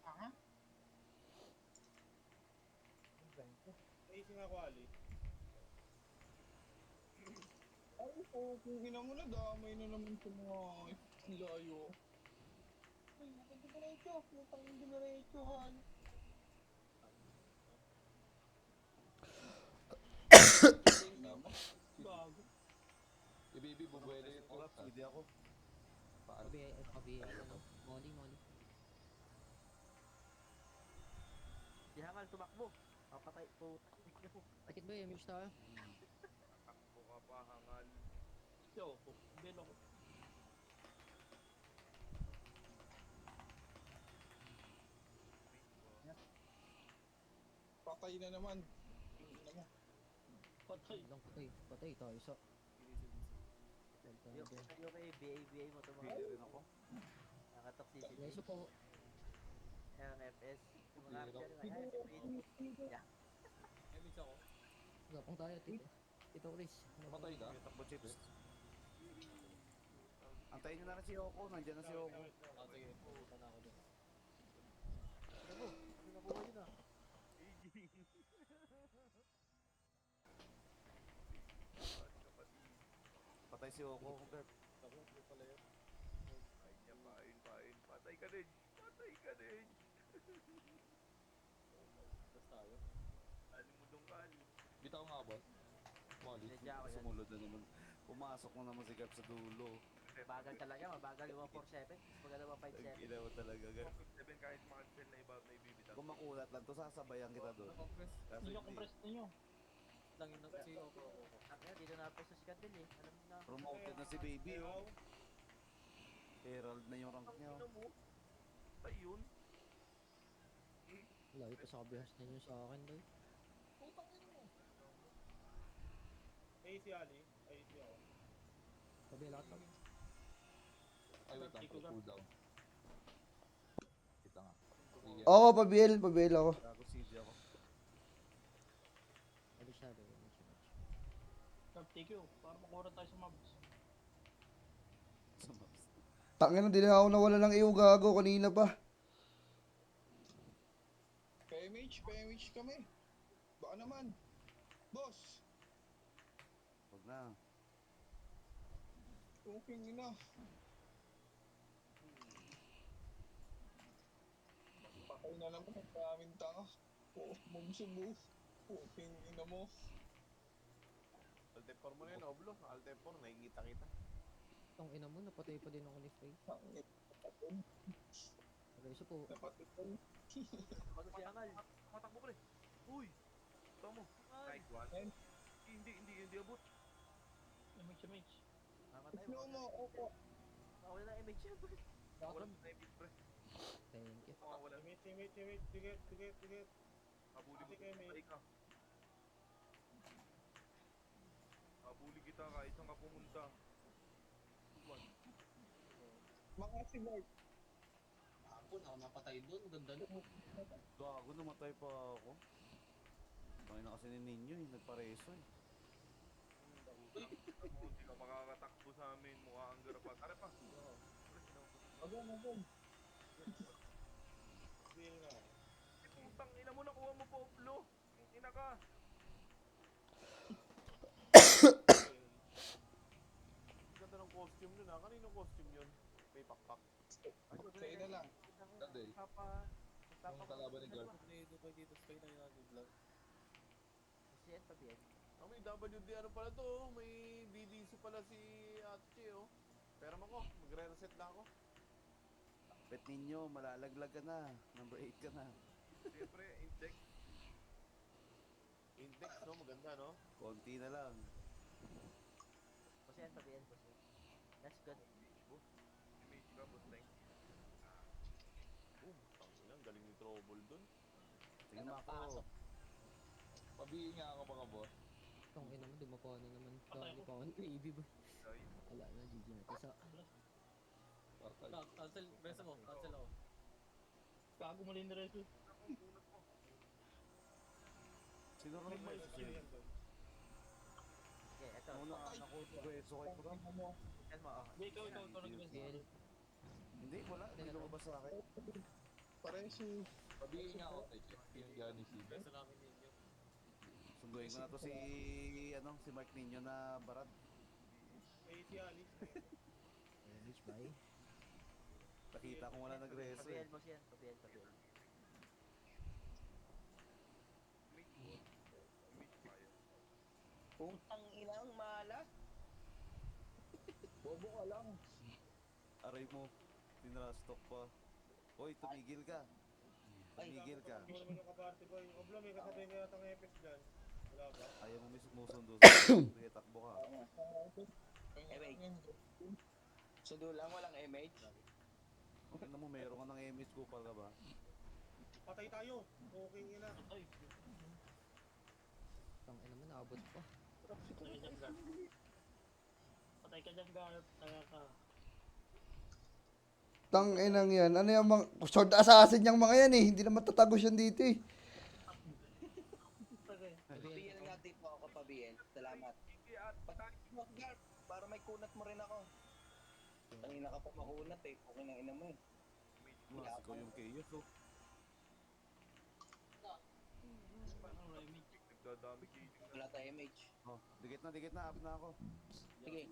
Easy nga ako, Ali. Ay, po, kung ina mo na, damay na naman sa mga layo. Ay, diretso. Putang diretso, han. Bago. Baby, bubuelo yung Wala, ops ah. pwede ako. Paano? Ano? Molly. Di hangal, tumakbo. Papatay, putang ina mo. Dikit ba yung remage tayo? Takbo ka pa, hangal. Yo, Pabiel ako. Patay na naman. Yung ina mo. Patay. Lang patay. Patay tayo sa... Yung kay BA mo ito mga Bili rin ako. nakatoxicity. Reso po. MFS. Mga Bili kapsyan. Gapang tayo, tito. Tito Chris. Patay ka? Takbo chips. Antayin nyo na rin si Yoko. Nandiyan na si Yoko. Sige, pupunta na ako dun. Nakuha yun ah. Patay si Yoko. Bert. Ay niya, pain. Patay ka din. Patay ka din. Ano mo dong kal? Bitaw nga, boss. Molly. Sinadya ko yan. Sumunod na naman. Pumasok mo naman si Gab sa dulo. Bagal talaga, mabagal yung 147. Maganda 157. Ginawa mo talaga, Gab. 7 kahit makancel na iba na ibibitaw. Kung makulat lang to, sasabayan kita doon. Kaso Ninyo, hindi. compress ninyo. Lang yun si Oko. Dito na peso si Candel eh. Alam mo na. Promoted na si Baby, oh. Herald na yung rank niya. Ano mo? Patay yun. Layo pa sa kabihas ninyo sa akin, boy. AC Ali. Ay, AC ako. Kabila ka. Ay, wait lang. Cooldown. Kita nga. Ako, pabiel ako. Gago CG ako. Ano siya, boy? Take you, para makuha tayo sa mobs. Sa maps. Tangin na, di na ako nawala ng iyo gago kanina pa. PMH kami. Baka naman. Boss. Huwag na. Puking ina. Patay na naman ang maraming tanga. Mumsubo. Puking ina mo. Altepor mo na yun, Oblo. Altepor, nakikita kita. Ang ina mo, napatay pa din ako ni Frey. Reso po. Napatay ko. Bago si Angal. Matakbo pre. Uy. Tama mo. Nice one. Hindi abot. MH. Mamatay Ano mo? Opo. Ako na image yan. Wala na ibig pre. Thank you. Wala. Image. Sige. Habuli Sige, mo. mate. Patay ka. Habuli kita kahit saan ka pumunta. Mga si Mark. Ako, napatay doon. Ganda doon. Gago, namatay pa ako. Bakit na kasi ni Ninyo, nagpareso eh. Hindi ka makakatakbo sa amin. Mukha ang garapat. Tara pa. Agad. Bill na. Putang ina mo, nakuha mo pa uplo. Ina ka. Ganda ng costume nun ah. Kaninong costume yun? May pakpak. Sa'yo na lang. Ganda eh. Yung kalaban ni Garp. Si Ed Pabiel. Ah, may WD ano pala to, oh. May BDC pala si Atche, oh. Pero ako, magre-reset lang ako. Bet Ninyo, malalaglag ka na. Number 8 ka na. Siyempre, index. Index, no? Maganda, no? Konti na lang. Si Ed Pabiel. That's good. Image ka, boss. Thank you. Ang galing ni Trouble dun. Tingnan mo ako. Pabihin nga ako mga boss. Ang ina mo, dumapo na naman. Dami pa ako ng baby, boy. Wala na, GG na. Isa. Patay. Cancel, presa mo. Cancel ako. Gago mo rin reso. Sino rin ba isa sa'yo? Okay, eto. Ako na, naku-reso kayo ko. Yan mo. Ikaw nag-reso. Hindi, wala. Hindi lumabas sa akin. Pareso. Pabihin nga ako. Yung Gani City. Sunduin ko na to si, si Mark Ninyo na barad. AC Ali. Image, bye. Nakita ko wala nagreso eh. Pabiel, boss yan. Pabiel. Putang inang malas. Bobo ka lang. Aray mo, tinrastok pa. Hoy, tumigil ka. Tumigil ka. Hindi mo naman yung kaparty boy. Oblo, may kasabay ka yata ng EPS dyan. Wala ba? Ayaw mo may sumusundo sa sige, takbo ka. Ay, Sa dulang walang MH. Tingnan mo, meron ka ng MH kupal ka ba? Patay tayo. Okay ina. Ay, Tang ina mo, naabot pa. patay ka dyan, Garp. Patay ka dyan, Garp. Taga ka. Tang inang yan. Ano yung mga... Sword assassin yung mga yan eh. Hindi na matatagos yan dito eh. BL nga dito ako pa BL. Salamat. Garp, para may kunat mo rin ako. Kanina ka pa makunat eh. Okay nang ina mo eh. Mas ikaw yung chaos, oh. Parang remake. Nagdadami kayo. Wala tayo MH. Oh, dikit na, up na ako. Sige.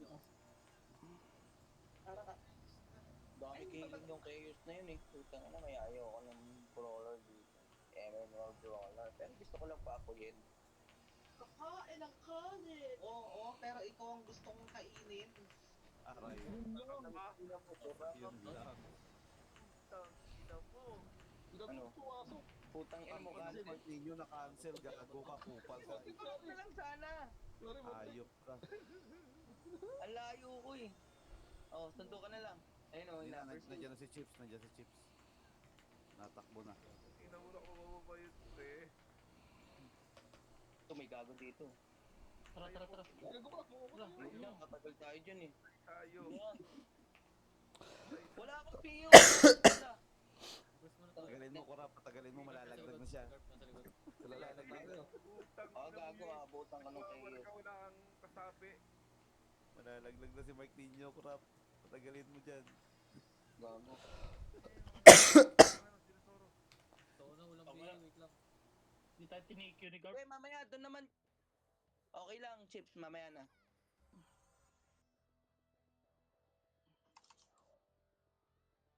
Dami killing yung chaos na yun eh. Putang na, may ayaw ko ng brawler dito. Emerald brawler. Pero gusto ko lang pa ako yun. Kakain ang kanin. Oo, pero ikaw ang gusto kong kainin. Aray. Yun lang. Ano? Putang ina mo ka. Pag ninyo na-cancel, gago ka, kupal ka. Ikaw na lang sana. Ayop ka. Ang layo ko eh. Oh, sundo ka na lang. Ayun o, Nandiyan na si Chips, Natakbo na. Ina mo na ako mababa yun, pre. Ito, may gago dito. Tara. Huwag lang, katagal tayo dyan eh. Tayo. Yan. Wala akong PO. Patagalin mo, Kurap. Patagalin mo, malalagdag na siya. Lalalag tayo. Utang Gago, abutan ka ng Wala chaos. kang kasabi. Malalaglag na si Mark Nino, Kurap. Patagalin mo dyan. Gago. Hindi tayo tinikyo ni Garp. Eh, mamaya, doon naman. Okay lang, Chips, mamaya na.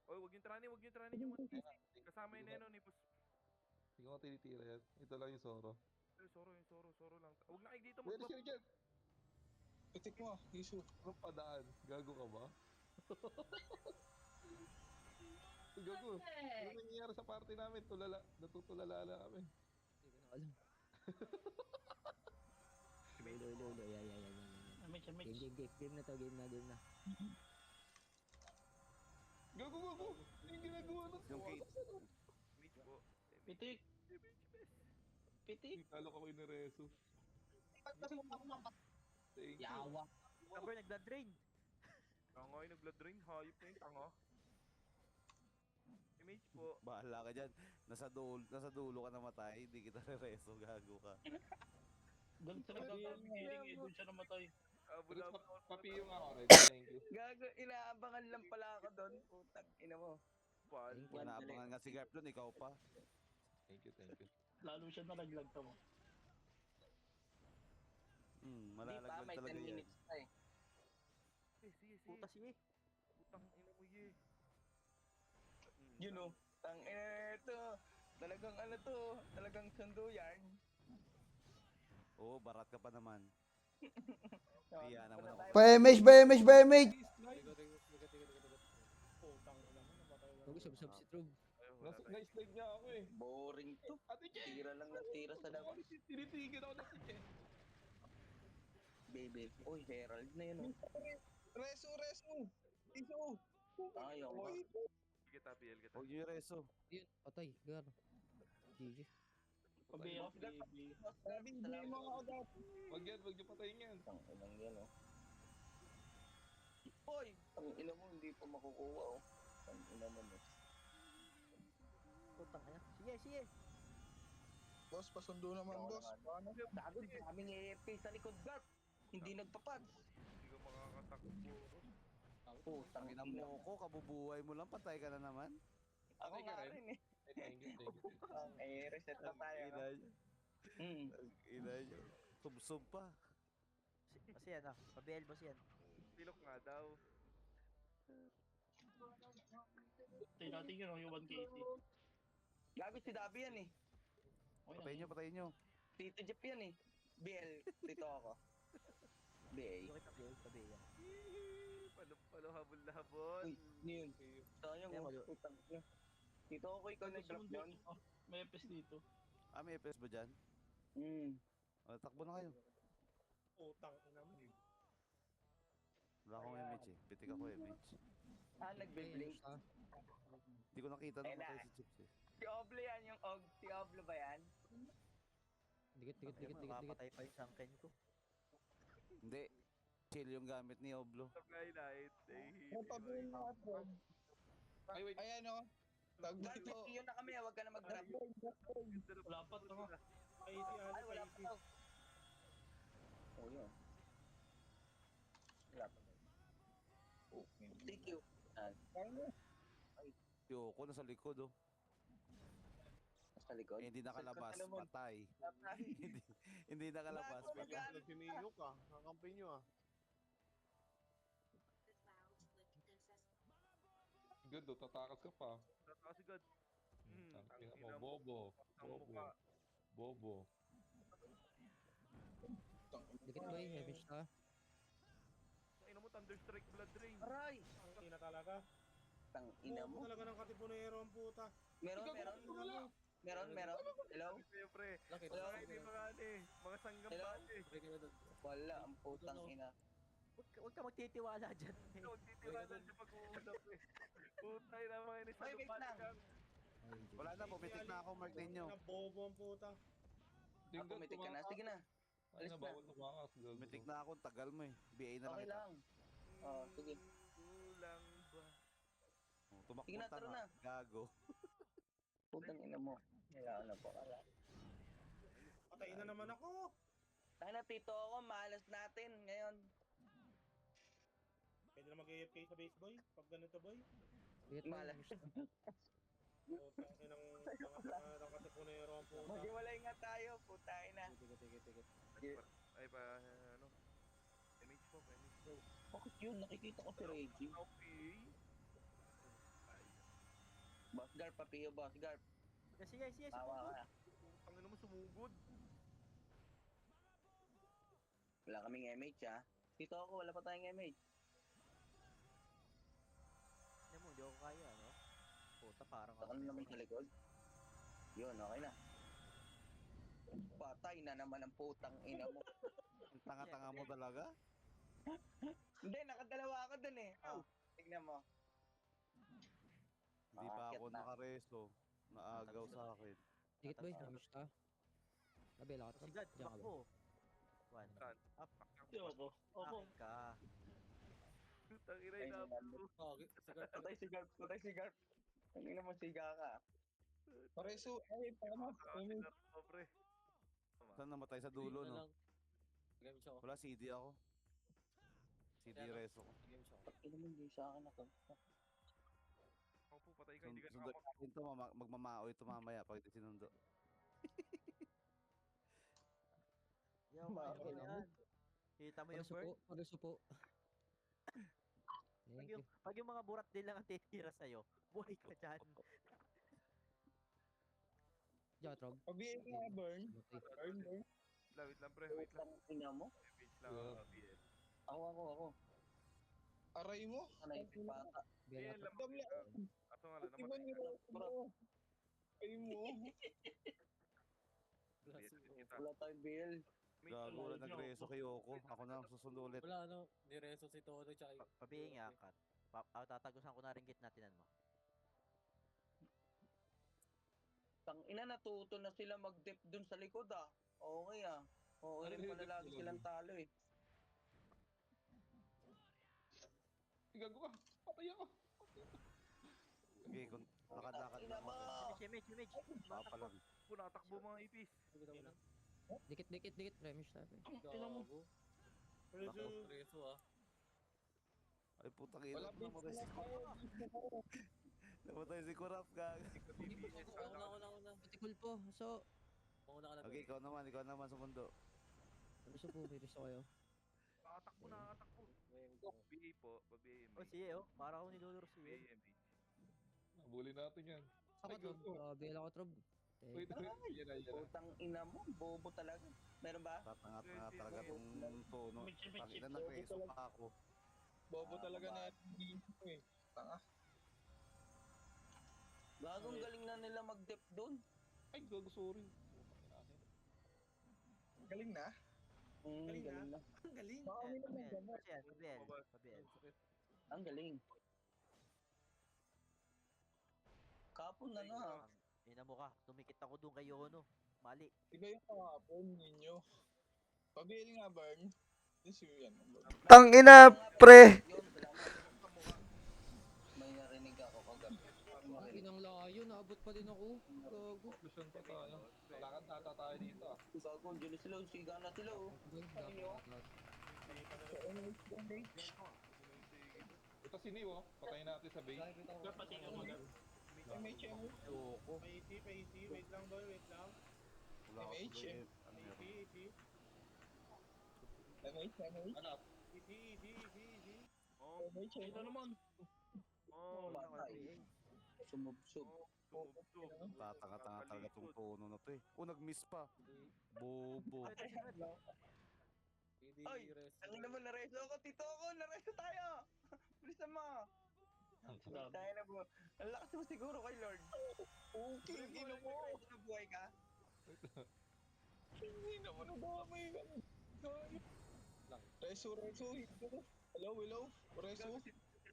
Oy, wag yung trani yung kasama yung Neno ni Boss. Hindi ko tinitira yan. Ito lang yung Zoro. Soro lang. Huwag na kayo dito Pwede mag- siya dyan. Pitik mo, issue. Anong padaan? Gago ka ba? Gago. Ano nangyayari sa party namin? Natutulala na kami. Hindi ko na alam. Ulo. Yan. Damage. Game na to, game na. Gago. Yung ginagawa ng Yung kate. Mitch po. Pitik. Talo ko yung Reso. Thank you. Yawa. Cover, nagda-drain. Tanga yung nag-blood drain. Hayop na yung tanga. Image po. Bahala ka dyan. Nasa dulo ka namatay. Hindi kita rereso, gago ka. Doon sa nagdadami healing eh. Doon siya namatay. Abulabol. Papiyo nga ako rin. Thank you. Gago, inaabangan lang pala ako doon. Putang ina mo. Pal. Naabangan nga si Garp doon, ikaw pa. Thank you. Lalo siya nalaglag mo. Hindi pa, Malalaglag may 10 talaga yan. minutes na eh. Sige. Putas ye. Putang ina mo ye. Yun o. Tang ito. Talagang ano to. Talagang sundo yan. Oo, barat ka pa naman. Kaya naman ako. Pa-MH. Putang ina mo. Namatay na. Huwag sub si Trub. Nice niya ako eh. Boring to. Ate Jen! Tira lang ng tira sa labas. Tinitigil ako na si Jen. Baby. Uy, Herald na yun o. Reso! Issue! Ayaw ka. Kita, PL kita. Huwag niyo yung reso. Yun, patay. Gar. GG. Pabiyak, baby. Sabi, hindi mo ako dati. Wag niyo patayin yan. Tang inang yan o. Uy! Tang ina mo, hindi pa makukuha o. Tang ina mo mo. Putang ina. Sige. Boss, pasundo naman, boss. Paano? Gago, daming AFK sa likod, Garp. Hindi nagpapads. Hindi ko makakatakbo. Putang Ina ina mo ko, kabubuhay mo lang, patay ka na naman. Ako Patay ka nga rin? rin eh. Thank you. Eh, reset na tayo. Ina no? niyo. Hmm. Ina niyo. Sub pa. Kasi yan Pabiel boss yan. Pilok nga daw. Tayo natin yun, yung 1KT. Gago si Dabi yan eh. Patayin nyo. Tito Jeff yan eh. BL, dito ako. BA. Yung Pabiel yan. Palo habol. Uy, yun. Sayang Yan, mo. walo. Putang ina. Dito ako ikaw nag-drop yun. May FS dito. May FPS ba dyan? Hmm. Takbo na kayo. Putang ina mo. Wala akong image eh. Pitik ako eh, Mitch. Nagbe-blink. Hindi ko nakita nung Ayun na. matay si Chips eh. Si Oblo yan, yung Og. Si Oblo ba yan? Dikit. Nakapatay pa yung sangken ko. Hindi. Chill yung gamit ni Oblo. Supply light. Ay, wait. Ay, ano? Tag Guard, dito. may na kami, huwag ka na mag-drop. Wala pa to. Ay, si Ay, Ali, wala ay, pa si. daw. Oh, yun. Wala pa. Thank you. Yoko, nasa likod oh. Sa likod. Eh, hindi nakalabas, Sa likod, alam mo. patay. hindi nakalabas, Wala, patay. wala. Pumiyok ka. Kakampi nyo ah. Good, oh, tatakas ka pa. Tatakas si God. Tangina mo, bobo. Bobo. Dikit boy, heavy siya. Ina mo, Thunderstrike Blood Rain. Aray! Ina talaga. Tang ina Bobo mo. talaga ng katipunero ang puta. Meron. Hello? Siyempre. Hello? Hindi mga mga sanggam Hello? bate. Wala, ang putang ina. Huwag ka magtitiwala dyan. Huwag titiwanan sa pag-uusap eh. Putay na mga inis. Ay, wait lang. Wala na, pumitik na ako, Mark ninyo. Ina, bobo ang puta. Pumitik ka na. Sige na. Ay, Alis na, na. bawal tumakas. Pumitik na ako, tagal mo eh. BA na lang Okay kita. lang. Oh, sige. Kulang ba? Oh, tumakbo Sige na, ta tara nga. na. Gago. Putang ina mo. Wala na po. Patayin na naman ako. Tayo na, tito ako. Malas natin ngayon. Pwede na mag-AFK sa base boy. Pag ganito boy. Dikit boy, Malas. heavy siya. Putang inang tanga ng katipunero ang puta. Maghiwalay nga tayo. Putay na. Ay pa, ano? Image po. Bakit yun? Nakikita ko si Reggie. Okay. Boss Garp, papiyo, Boss Garp. Sige. Tawa ka. Ang ina mo sumugod. Wala kaming MH ha. Dito ako, wala pa tayong MH. Hindi mo, hindi ako kaya, no? Puta, parang Saka naman sa likod. Yun, okay na. Patay na naman ang putang ina mo. Ang tanga-tanga mo talaga. Hindi, nakadalawa ako dun eh. Oh, tignan mo. Hindi pa Aakyat ako na. nakareso. Naagaw sa akin. Dikit boy, heavy siya. Labela ka Si Trob. God, Diyan ka ba? tumakbo. One. Saan? Up. Ako. Akin ka. Putang ina Ay, ina. Patay si Garp, patay si Garp. Ang ina mo, siga ka. Pareso. Ay, tama. Pre. Saan namatay sa dulo, no? Wala, CD ako. CD reso ko. Ina mo, hindi sa akin ako. Ako po, patay ka. Hindi ka Sundan nakapag... natin to, magmamaoy to mamaya pag ito sinundo. Yo, Okay ano yan? Kita mo yung bird? Pareso po. Thank you. Pag yung mga burat din lang ang titira sa'yo, buhay ka dyan. Diyan ka Trob. Pabihin nga, Burn. Matay. Wait lang, pre. Wait lang. Putang ina mo. Image lang Yeah. ako, BL. Ako. Aray mo. Ano yung bata? Bela BL ka. lang. Ato nga lang. Iba ni Robo. Ay mo. Wala tayong bill. Gago, wala nagreso kay Yoko. Ako na ang susunod ulit. Pabihin nga, Kat. Tatagusan ko na rin gitna, tinan mo. Tang ina, natuto na sila mag-dip dun sa likod ah. Okay ah. Okay rin pala lagi silang talo eh. Gago ka. Patay ako. Okay, kung lakad-lakad Ina lang mo. ako. Image. Papa lang. Punatakbo mga ipis. Dikit. Remish tayo. Ina mo. Preso. Ay putang ina. Wala Namatay si Namatay si Kurap, gag. Patikul po. So, Okay, ikaw naman sa mundo. pareso po. May reso kayo. Nakatakbo. BA po. BA Oh, siye, oh. Para ako niluluro si BA MH. Nabuli natin yan. Ako Trob. Bela ka Trob. Wait. Yan na. Putang ina mo. Bobo talaga. Meron ba? Tatanga-tanga talaga tong tono. Tangina nagreso pa ako. Bobo talaga na yung eh. Tanga. Gagong galing na nila mag-dip dun. Ay, gago, sorry. Galing na. Galing na. Ang galing. Baka may naman gano'n. Pabiel. Ang galing. Kapon na na. Ina mo ka, tumikit ako doon kay Yono. Mali. Iba yung kahapon ninyo. Pabili nga, Barn. Yes, yan. Tang ina, pre. Yun, salamat. May narinig ako kagabi. Ang inang layo, naabot pa din ako. Gago. Lusyon pa tayo. Lakad ata tayo dito ah. Gago, dyan sila. Siga na sila, oh. Ito si Neo, patayin natin sa base. Gar, pati ka mo, Gar. MH, AP, wait lang boy, wait lang. Wala ako MH, tuloy. MH. Ano? Easy. Oh, Ito naman. oh, Patay. Sumubsob. tumugtog. Tatanga-tanga talaga tong tono na to eh. Oh, nag-miss pa. Bobo. Ay, ang naman nareso ako, tito ako, nareso tayo! Bilisan mo! Tayo na po. Ang lakas mo siguro kay Lord. Okay, ino mo. Nabuhay ka? Hindi naman nadamay ka. Reso. Hello. Reso.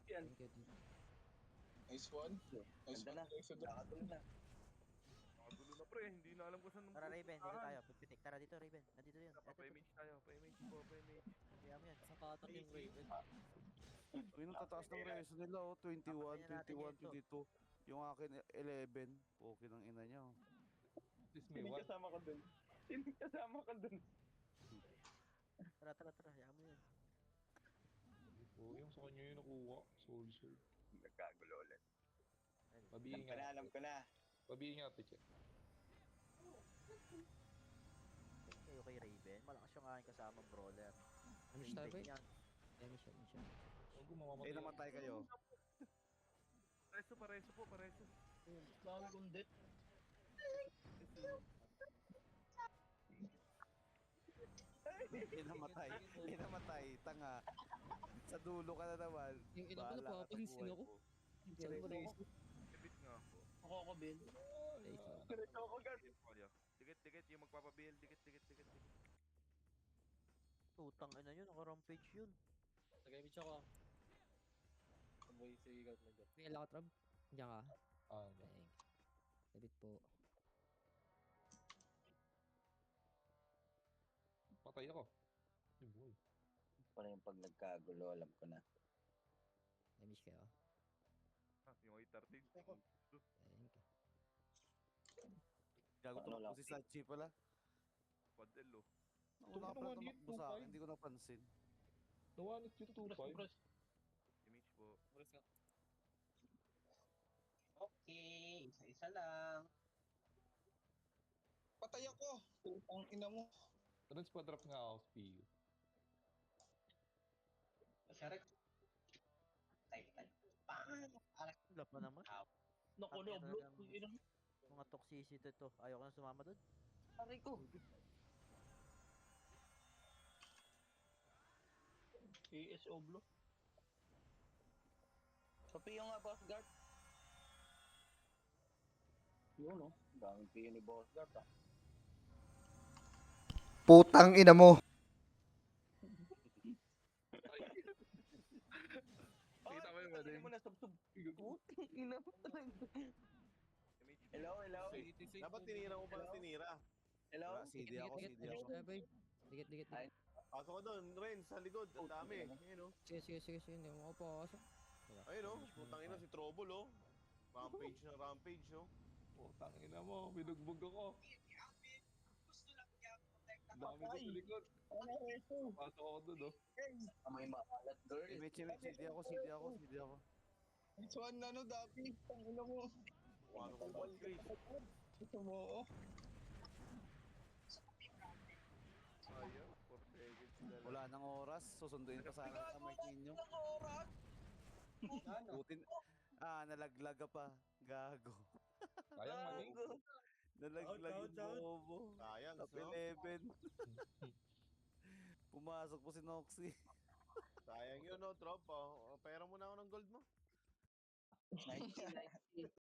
Yan. Thank you, tito. Nice one. Nice Ganda one. na. Reso doon. Nakatuloy na. Nakagulo na pre, hindi na alam kung saan Tara Raven, dito tayo. Pagpitik. Tara dito Raven. Nandito yun. Ito, Pa-image tayo, pa-image po, pa-image. kaya mo yan. Sa patak yung Raven. Uy, nung tataas ng reso nila oh. 21, 22. Yung akin 11. Okay ng ina niya oh. This may one. Kasama ka dun. Kasama ka dun. Tara. Kaya mo yan. Oh, yung sa kanya yung nakuha. Soul. Nagkagulo ulit. Pabihin nga. Alam ko na. Pabihin nga, Piche. Kayo kay Raven. Malakas yung aking kasama brawler. Damage tayo, Raven pre. yan. Damage. Huwag mo mamamatay. Eh, namatay kayo. Pareso po. Dami kong death. Namatay. Tanga. Sa dulo ka na naman. Yung ina ko, Bahala ka sa napapansin buhay ako. mo. Saan ba rin? Debit nga ako. Ako, Ben. Diretso ako, guard. Dikit, yung magpapabil, dikit. Tutang ina yun. Naka-rampage yun. Nag-image ako. Boy, sige, Gar. May ala ka, Trab? Diyan ka. Ah, Thank. Sabit po. patay ako. Ay, boy. Pala yung pag nagkagulo, alam ko na. Damage kayo. Yung 813. Thank you. Gago Ano lang? tumakbo si Sachi pala. Padel, oh. Wala Tumakbo pala nga dito, tumakbo sa akin. 2-5. Hindi ko napansin. Nawanit dito, 2-5. Image po. Okay, isa-isa lang. Patay ako. Putang ina mo. Trans-pa-drop nga ako, Spio. Sarek. Tay. Pang! Arak. Wala pa naman. Naku, Ang ina na-upload. ng Yung ina. Mga toxicity to. Ayoko na sumama doon. Aray ko. AS Oblo. Papiyo nga, boss guard. Yun, no? Daming piyo ni boss guard, ah. Putang ina mo. Kita mo yung Hindi mo na subsub. Putang ina mo talaga. Image. Hello. Dapat tinira mo pala tinira. Hello? Wala, CD ako. Dikit. Ay. Pasok ko doon, Ren, sa likod. Ang dami. Ayun, oh. Sige. Hindi mo makapasok. Ayun, oh. Putang ina si Trouble, oh. Rampage, oh. Putang ina mo, binugbog ako. Dami ko sa likod. Pasok ako dun, oh. May maalat, girl. CD ako. This one, ano, Dapi. Ang ina mo. Ano ko ba, guys? Ito mo, oh. Sayang, 4 seconds na lang. Wala nang oras. Susunduin pa sana ang kamay ninyo. Putin. Nalaglag ka pa. Gago. Sayang mali. Nalaglag yung bobo. Sayang, Top no? 11. Pumasok po si Noxy. Sayang yun, no, Trop. Oh, pera mo na ako ng gold mo. 90.